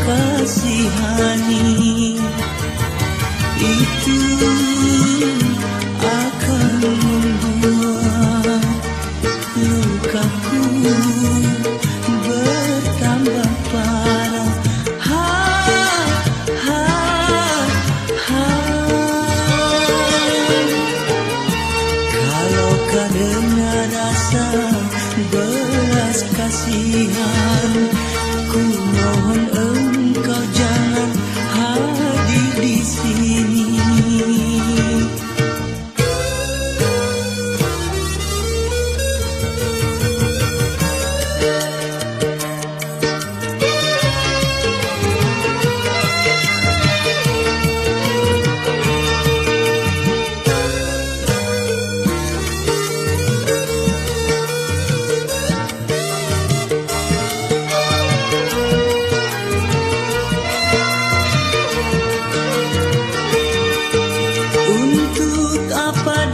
kasihani, itu akan membuat lukaku bertambah parah. Kalau karena rasa belas kasihan, ku mohon engkau jangan hadir di sini.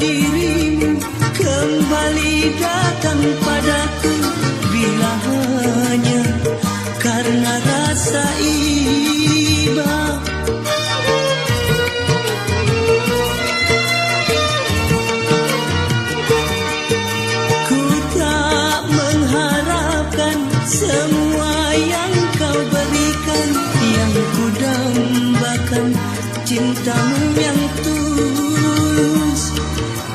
Dirimu kembali datang padaku bila hanya karena rasa iba. Ku tak mengharapkan semua yang kau berikan, yang ku dambakan cintamu yang tulus.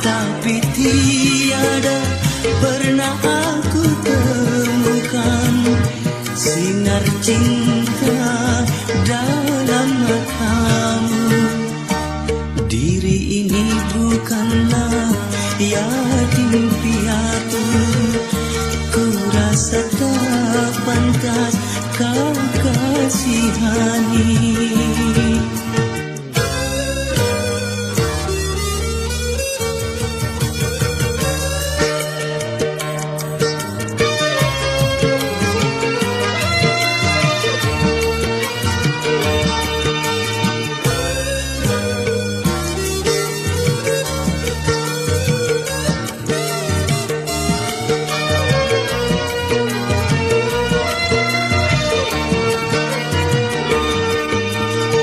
Tapi tiada pernah aku temukan sinar cinta dalam matamu. Diri ini bukanlah yatim piatu, ku rasa tak pantas kau kasihani.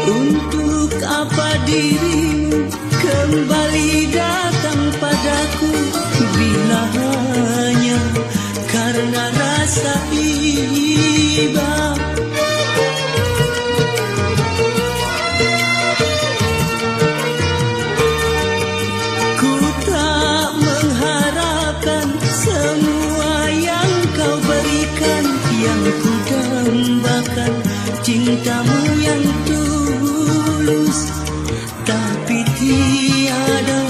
Untuk apa dirimu kembali datang padaku bila hanya karena rasa iba. Ku tak mengharapkan semua yang kau berikan, yang ku dambakan cintamu yang tulus. Tapi tiada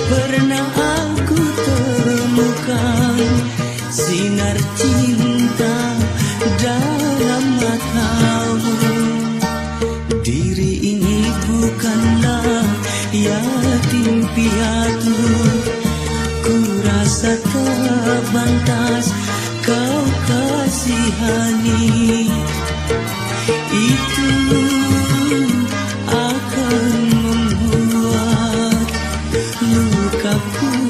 pernah aku temukan sinar cinta dalam matamu. Diri ini bukanlah yatim piatu, ku rasa tak pantas kau kasihani. Itu akan membuat lukaku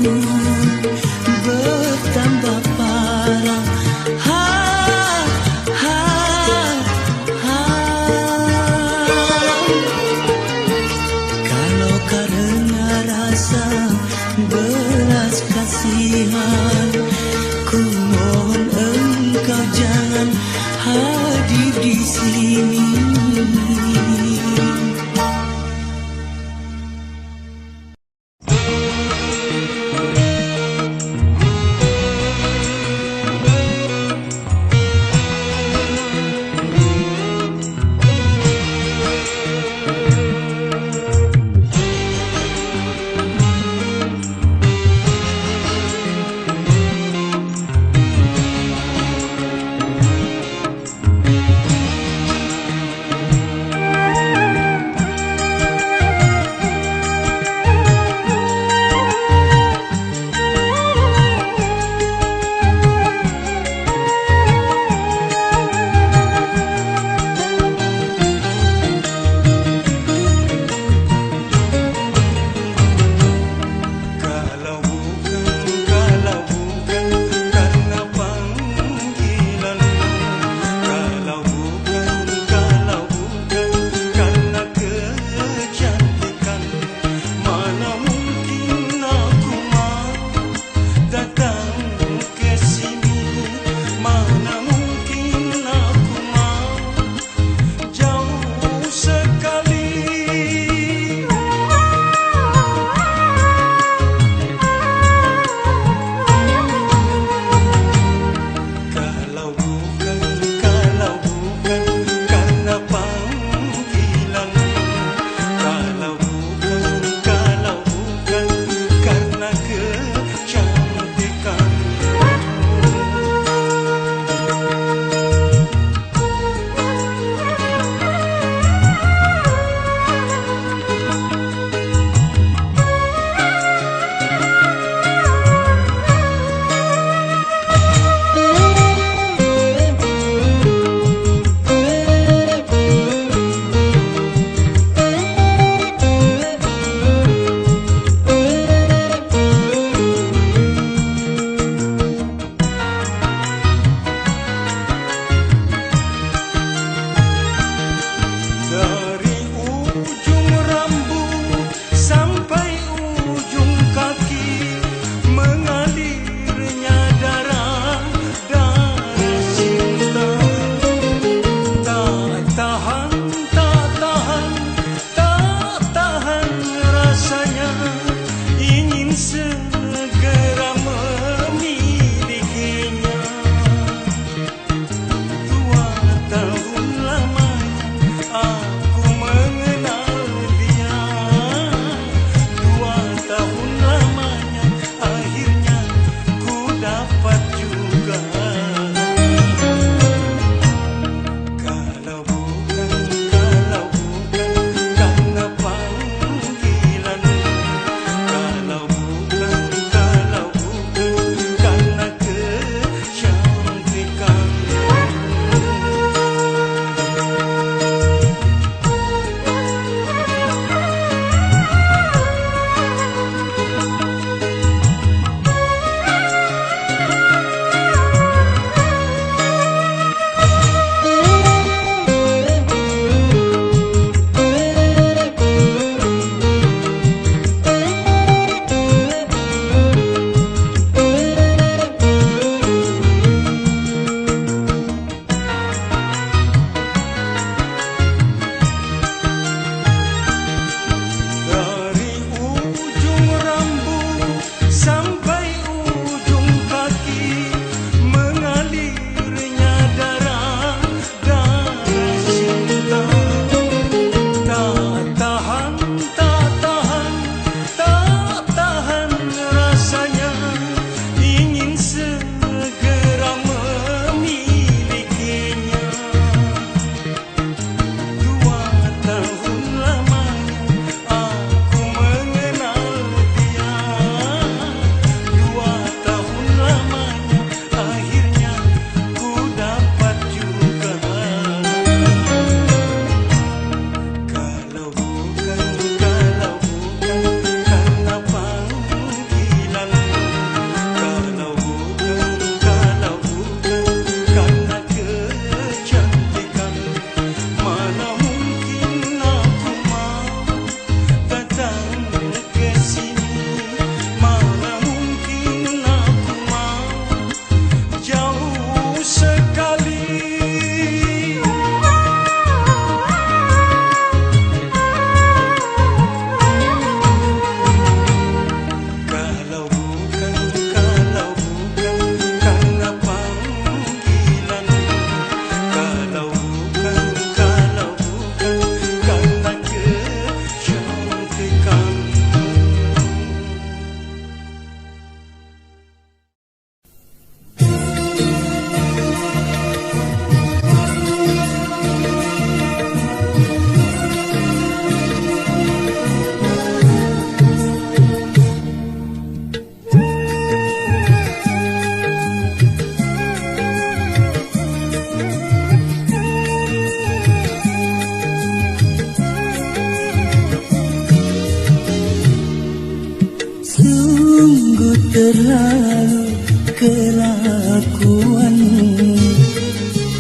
terlalu kelakuanmu,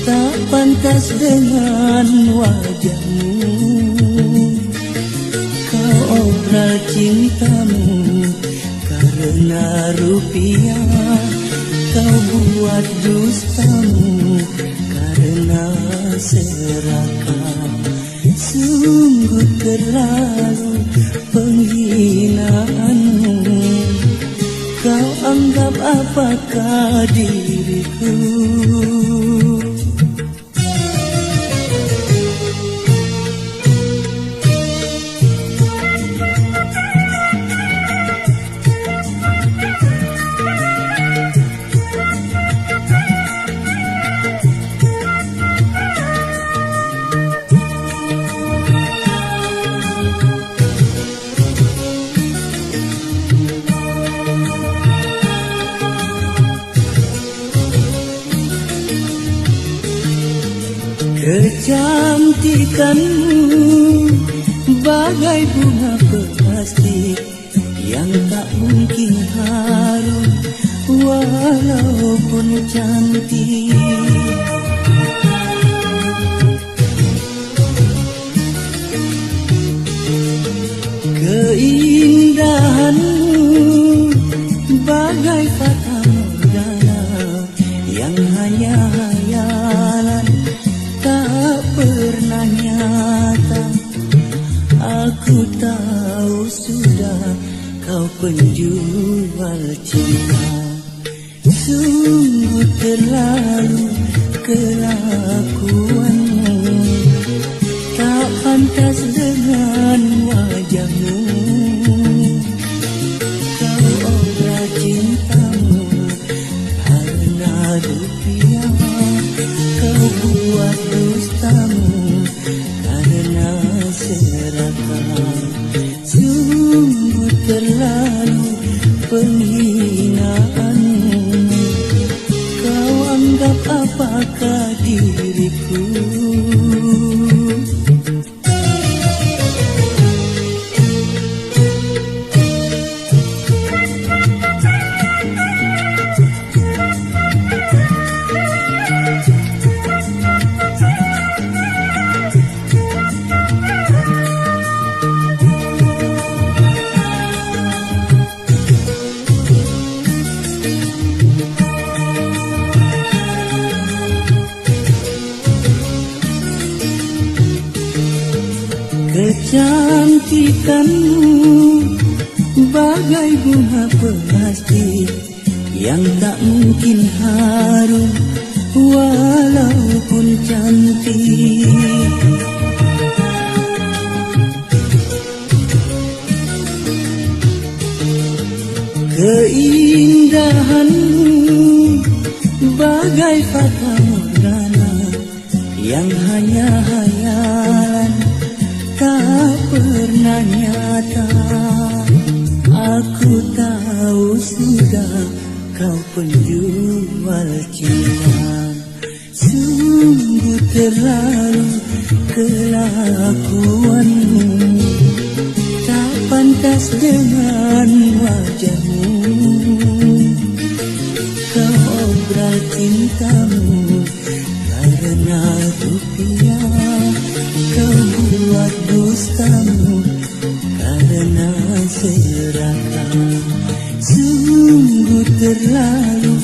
tak pantas dengan wajahmu. Kau obral cintamu karena rupiah, kau buat dustamu karena serakah. Sungguh terlalu penghinaanmu, kau anggap apakah diriku? Kecantikanmu bagai bunga plastik yang tak mungkin harum walaupun cantik. Keindahanmu bagai fata morgana yang hanya hayalan, tak pernah nyata. Aku tahu sudah kau penjual cinta. Sungguh terlalu kelakuanmu, tak pantas dengan wajahmu. Kau obral cintamu karena rupiah, kau buat dustamu karena serakah. Sungguh terlalu penghinaanmu, kau anggap apakah diriku? Kecantikanmu bagai bunga plastik yang tak mungkin harum walaupun cantik. Keindahanmu bagai fata morgana yang hanya hayalan, tak pernah nyata. Aku tahu sudah kau penjual cinta. Sungguh terlalu kelakuanmu, tak pantas dengan wajahmu. Kau obral cintamu karena rupiah, kau buat dustamu karena serakah. Sungguh terlalu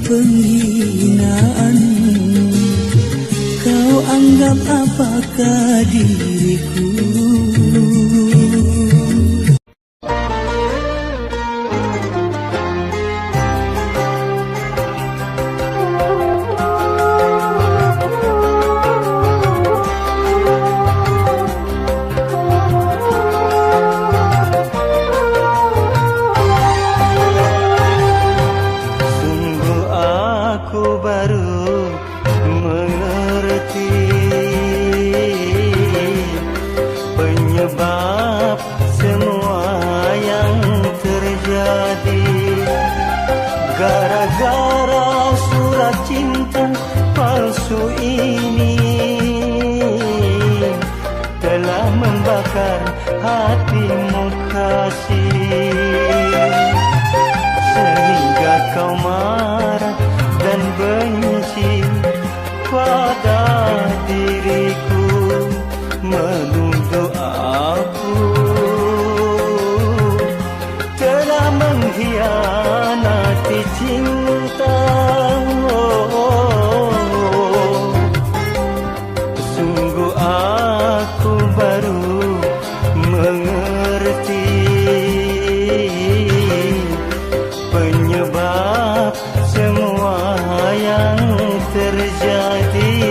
penghinaanmu, kau anggap apakah diriku? Gara-gara surat cinta palsu ini telah membakar hatimu kasih. menuduh aku telah mengkhianati cinta. Sungguh aku baru mengerti penyebab semua yang terjadi.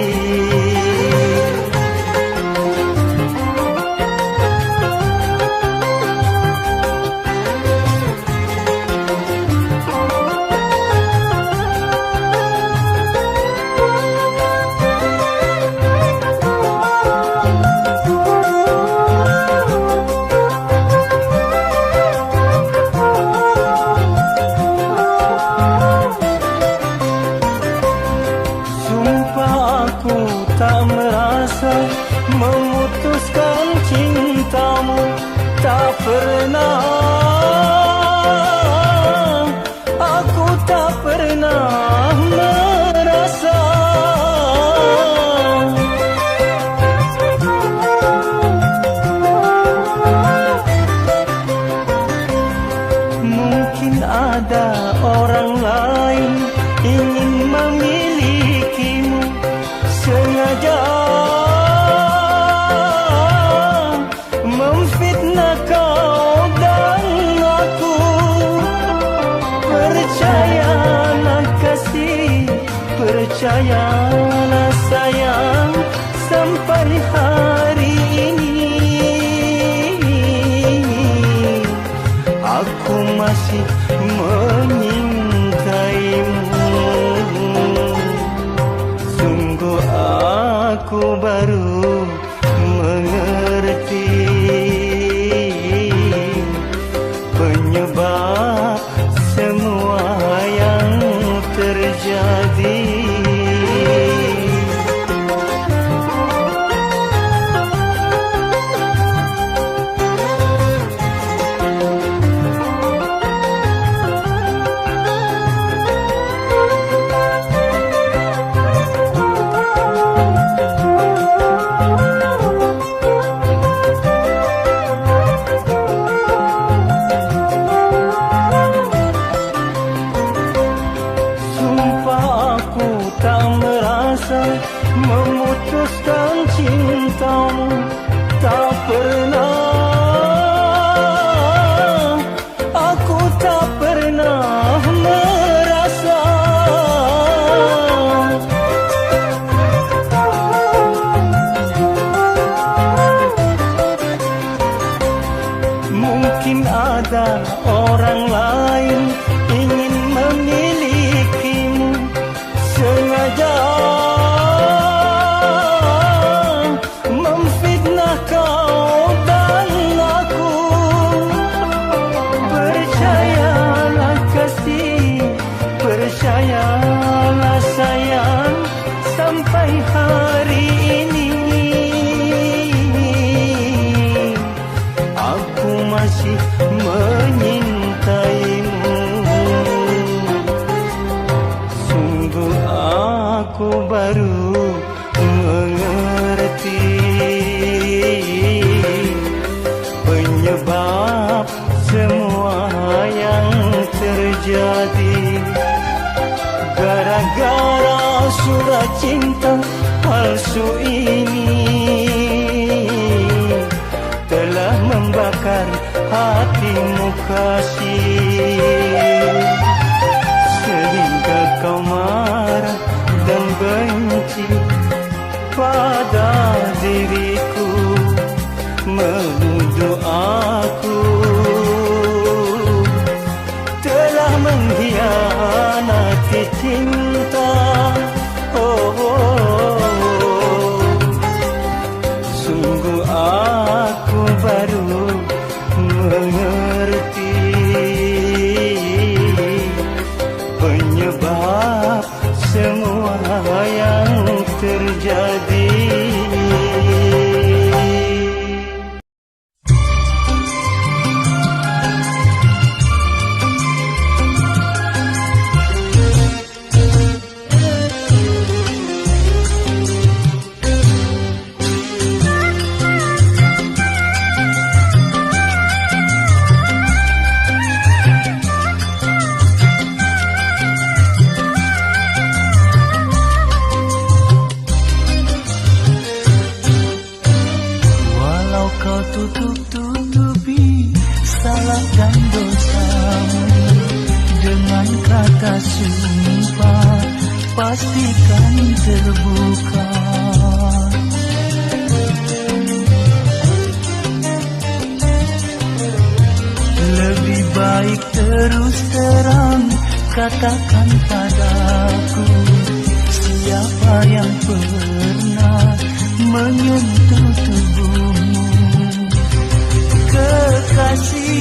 Aku tak merasa memutuskan cintamu, tak pernah. Aku tak pernah merasa mungkin ada orang lain ingin memilikimu, sengaja memfitnah kau dan aku. Percayalah kasih, percayalah sayang, sampai hari ini aku masih menyintaimu. Sungguh aku baru mengerti penyebab semua yang terjadi. Memutuskan cintamu, tak pernah. Aku tak pernah merasa mungkin ada orang lain ingin memilikimu, sengaja memfitnah kau dan aku. Percayalah kasih, percayalah sayang, sampai hari ini aku masih menyintaimu. Sungguh aku baru mengerti penyebab semua yang terjadi. Gara-gara surat cinta palsu ini telah membakar hatimu kasih, sehingga kau marah dan benci pada diriku, menuduh aku telah mengkhianati cinta. Sungguh aku baru mengerti tutup-tutupi salah dan dosamu dengan kata sumpah, pastikan terbuka. Lebih baik terus terang katakan padaku, siapa yang pernah menyentuh tubuhmu. Kekasih,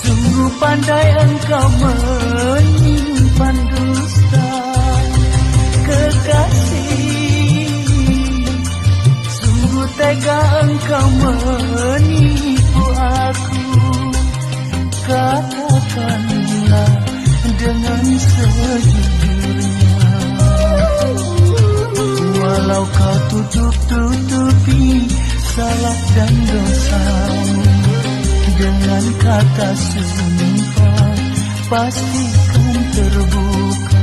sungguh pandai engkau menyimpan dusta. Kekasih, sungguh tega engkau menipu aku. Katakanlah dengan sejujurnya, walau kau tutup-tutupi salah dan dosamu dengan kata sumpah, pastikan terbuka.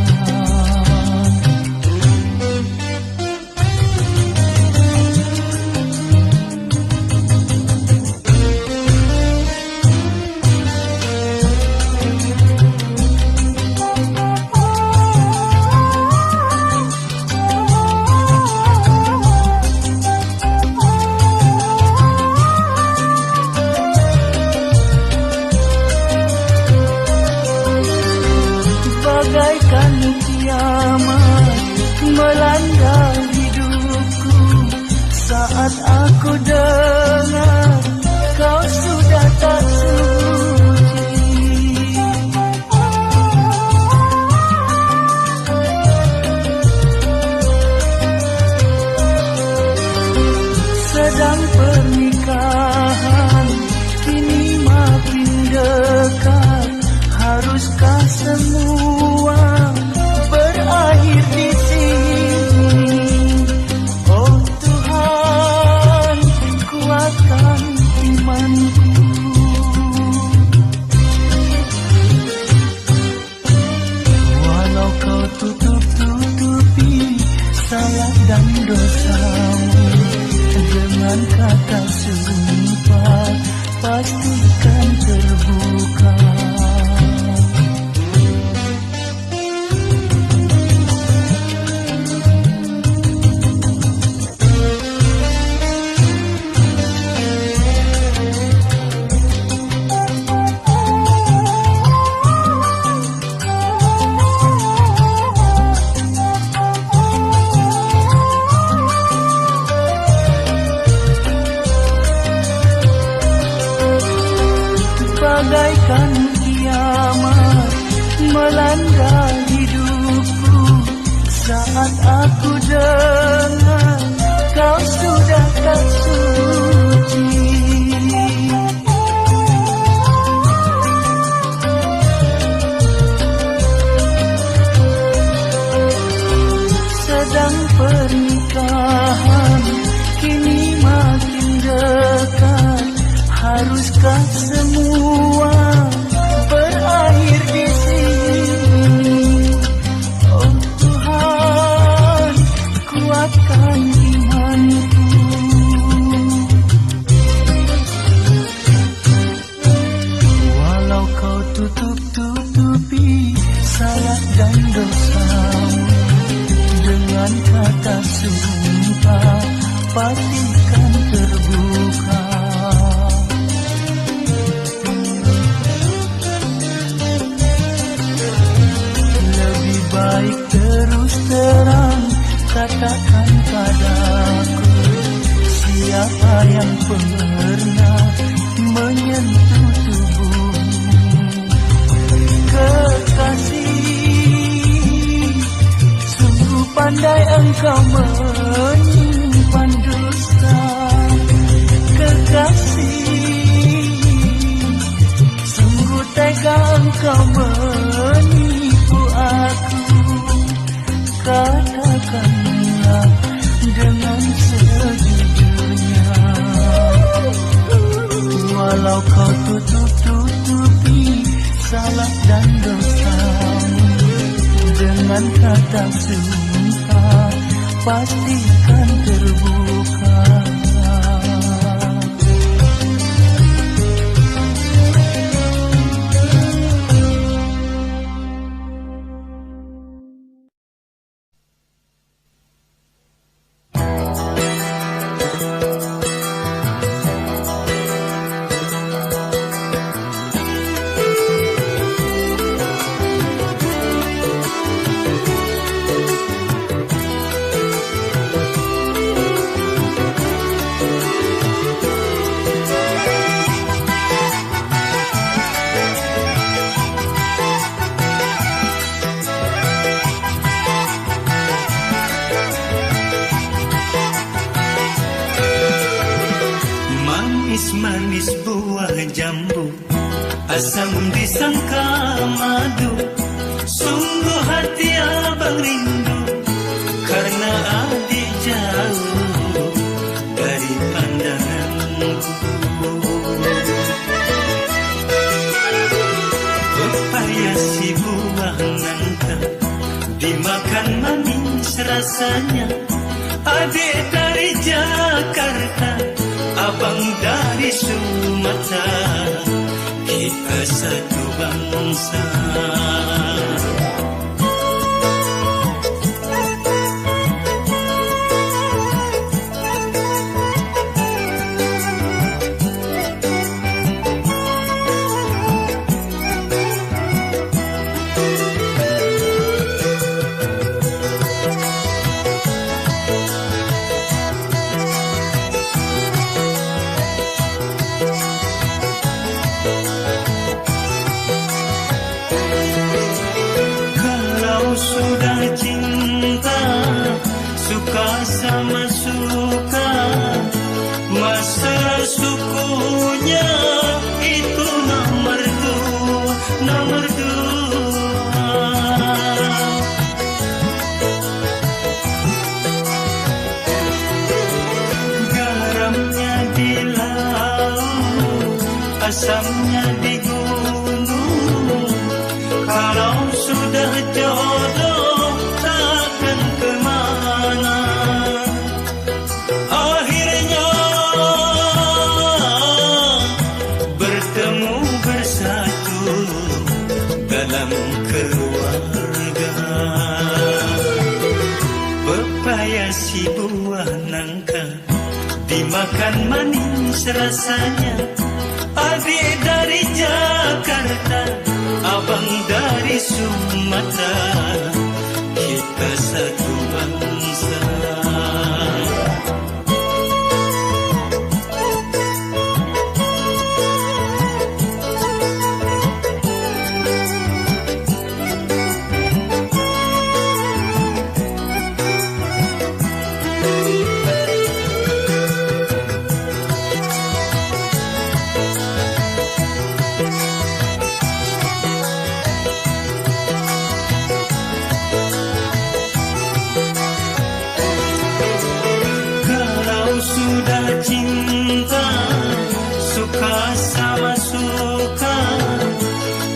Bagaikan kiamat melanda hidupku saat aku dengar kau sudah tak suci. Sedang pernikahan kini makin dekat, haruskah semua berakhir di sini? Oh Tuhan, kuatkan imanku. Walau kau tutup-tutupi salah dan dosamu dengan kata sumpah, pastikan terbuka. Bagaikan kiamat melanda hidupku saat aku dengar kau sudah tak suci. Sedang pernikahan kini makin dekat, haruskah semua berakhir di sini? Oh Tuhan, kuatkan imanku. Walau kau tutup-tutupi salah dan dosamu dengan kata sumpah, pastikan terbuka. Baik terus terang katakan padaku, siapa yang pernah menyentuh tubuhmu. Kekasih, sungguh pandai engkau menyimpan dusta. Kekasih, sungguh tega engkau menipu aku. Katakanlah dengan sejujurnya, walau kau tutup-tutupi salah dan dosamu dengan kata sumpah, pastikan terbuka. asam disangka madu. Sungguh hati abang rindu karena adik jauh dari pandanganku. Pepaya si buah nangka dimakan manis rasanya. Adik dari Jakarta, abang dari Sumatera, kita satu bangsa. Sudah cinta, suka sama suka, masalah sukunya itu nomor dua, nomor dua. Garamnya di laut, asamnya di gunung. Kalau sudah jodoh takkan kemana. Akhirnya bertemu bersatu dalam keluarga. Pepaya si buah nangka dimakan manis rasanya. Adik dari Jakarta, abang dari Sumatera, kita satu bangsa. Sudah cinta, suka sama suka,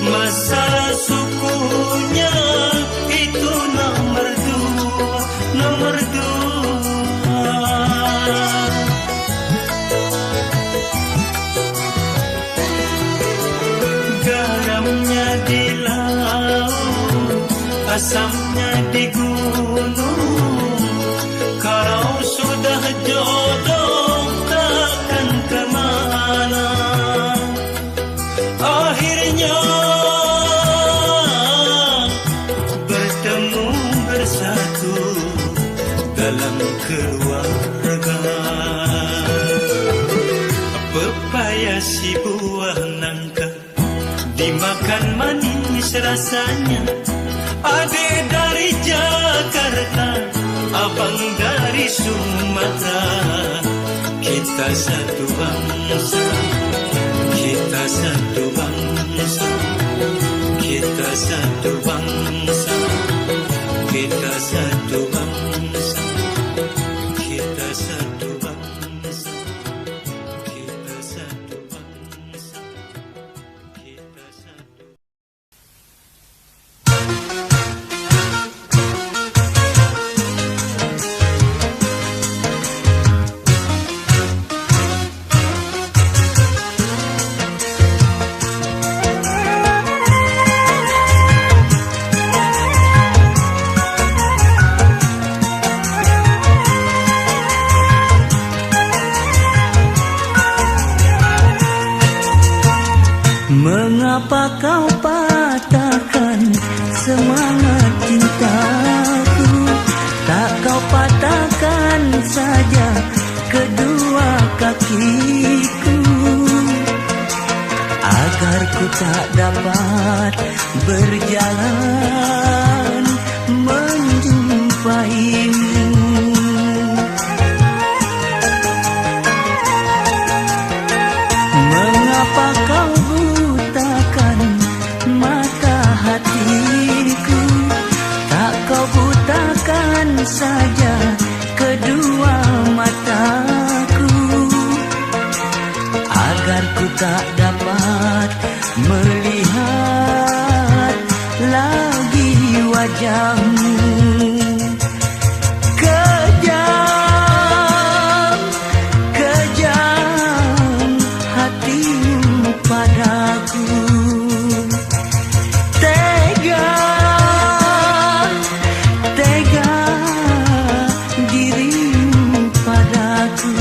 masalah sukunya itu nomor dua, nomor dua. Garamnya di laut, asamnya di gunung. Kalau sudah jodoh takkan kemana. Akhirnya bertemu bersatu dalam keluarga. Pepaya si buah nangka dimakan manis rasanya. Adik dari Jakarta, abang dari Sumatera, kita satu bangsa, kita satu bangsa, kita satu bangsa, kita satu bangsa, kita satu bangsa, kita satu bangsa, kita satu. Mengapa kau patahkan semangat cintaku? Tak kau patahkan saja kedua kakiku, agar ku tak dapat berjalan menjumpaimu. Mengapa kau butakan tak dapat melihat lagi wajahmu. Kejam, kejam hatimu padaku. Tega, tega dirimu padaku.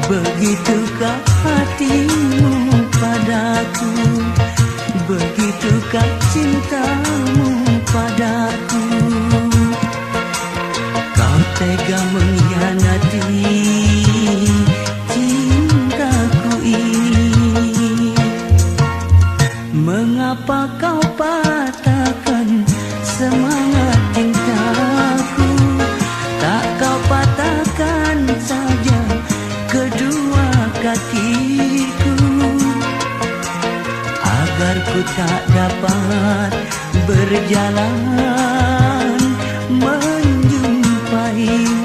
Begitukah hatimu padaku, begitukah cintamu padaku. Kau tega mengkhianati cintaku ini. Mengapa kau patahkan semangat cintaku? Tak kau patahkan saja kedua kakiku, agar ku tak dapat berjalan menjumpaimu.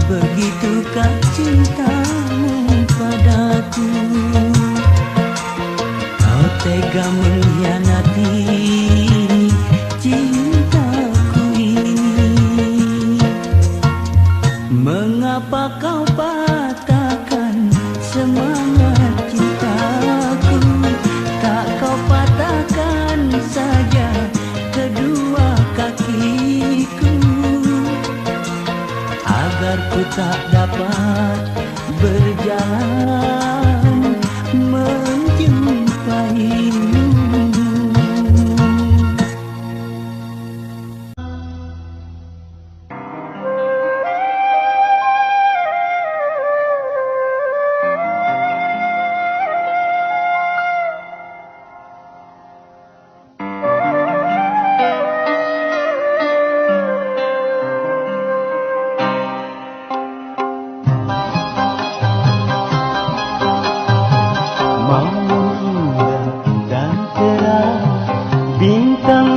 Begitukah cintamu padaku? Kau tega mengkhianati cintaku ini. Mengapa kau patahkan semangat cintaku? Tak kau patahkan saja kedua kakiku, agar ku tak dapat berjalan menjumpaimu.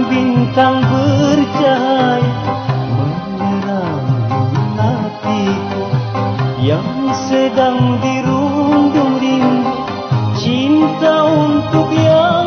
Bintang bercahaya menerangi hatiku yang sedang dirundung rindu cinta untuk yang